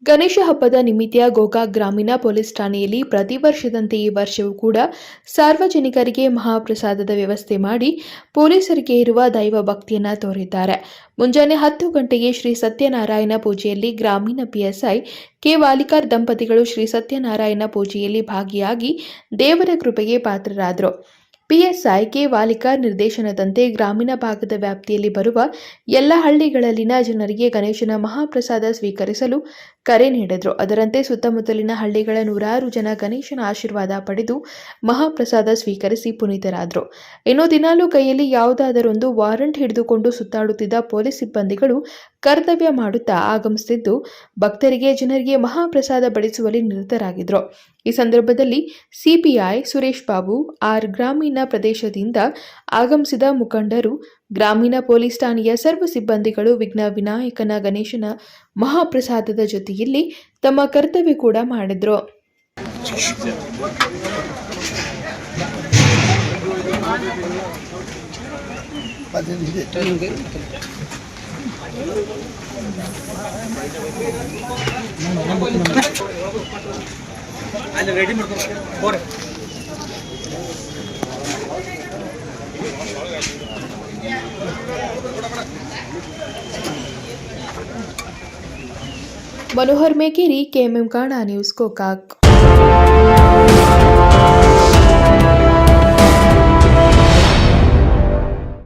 ಗಣೇಶ ಹಬ್ಬದ ನಿಮಿತ್ತ ಗೋಕಾಕ್ ಗ್ರಾಮೀಣ ಪೊಲೀಸ್ ಠಾಣೆಯಲ್ಲಿ ಪ್ರತಿ ವರ್ಷದಂತೆ ಈ ವರ್ಷವೂ ಕೂಡ ಸಾರ್ವಜನಿಕರಿಗೆ ಮಹಾಪ್ರಸಾದದ ವ್ಯವಸ್ಥೆ ಮಾಡಿ ಪೊಲೀಸರಿಗೆ ಇರುವ ದೈವ ಭಕ್ತಿಯನ್ನ ತೋರಿದ್ದಾರೆ. ಮುಂಜಾನೆ 10 ಗಂಟೆಗೆ ಶ್ರೀ ಸತ್ಯನಾರಾಯಣ ಪೂಜೆಯಲ್ಲಿ ಗ್ರಾಮೀಣ ಪಿಎಸ್ಐ ಕೆ ವಾಲಿಕಾರ್ ದಂಪತಿಗಳು ಶ್ರೀ ಸತ್ಯನಾರಾಯಣ ಪೂಜೆಯಲ್ಲಿ ಭಾಗಿಯಾಗಿ ದೇವರ ಕೃಪೆಗೆ ಪಾತ್ರರಾದರು. ಪಿಎಸ್ಐ ಕೆ ವಾಲಿಕಾರ್ ನಿರ್ದೇಶನದಂತೆ ಗ್ರಾಮೀಣ ಭಾಗದ ವ್ಯಾಪ್ತಿಯಲ್ಲಿ ಬರುವ ಎಲ್ಲ ಹಳ್ಳಿಗಳಲ್ಲಿನ ಜನರಿಗೆ ಗಣೇಶನ ಮಹಾಪ್ರಸಾದ ಸ್ವೀಕರಿಸಲು ಕರೆ ನೀಡಿದರು. ಅದರಂತೆ ಸುತ್ತಮುತ್ತಲಿನ ಹಳ್ಳಿಗಳ ನೂರಾರು ಜನ ಗಣೇಶನ ಆಶೀರ್ವಾದ ಪಡೆದು ಮಹಾಪ್ರಸಾದ ಸ್ವೀಕರಿಸಿ ಪುನೀತರಾದರು. ಇನ್ನು ದಿನಾಲೂ ಕೈಯಲ್ಲಿ ಯಾವುದಾದರೊಂದು ವಾರಂಟ್ ಹಿಡಿದುಕೊಂಡು ಸುತ್ತಾಡುತ್ತಿದ್ದ ಪೊಲೀಸ್ ಸಿಬ್ಬಂದಿಗಳು ಕರ್ತವ್ಯ ಮಾಡುತ್ತಾ ಆಗಮಿಸುತ್ತಿದ್ದು ಭಕ್ತರಿಗೆ ಜನರಿಗೆ ಮಹಾಪ್ರಸಾದ ಬಡಿಸುವಲ್ಲಿ ನಿರತರಾಗಿದ್ದರು. ಈ ಸಂದರ್ಭದಲ್ಲಿ ಸಿಪಿಐ ಸುರೇಶ್ ಬಾಬು ಆರ್, ಗ್ರಾಮೀಣ ಪ್ರದೇಶದಿಂದ ಆಗಮಿಸಿದ ಮುಖಂಡರು, ಗ್ರಾಮೀಣ ಪೊಲೀಸ್ ಠಾಣೆಯ ಸರ್ವ ಸಿಬ್ಬಂದಿಗಳು ವಿಘ್ನ ವಿನಾಯಕನ ಗಣೇಶನ ಮಹಾಪ್ರಸಾದದ ಜೊತೆಯಲ್ಲಿ ತಮ್ಮ ಕರ್ತವ್ಯ ಕೂಡ ಮಾಡಿದ್ರು. मनोहर मेकेरी, KMM कांडा न्यूज़, गोकाक.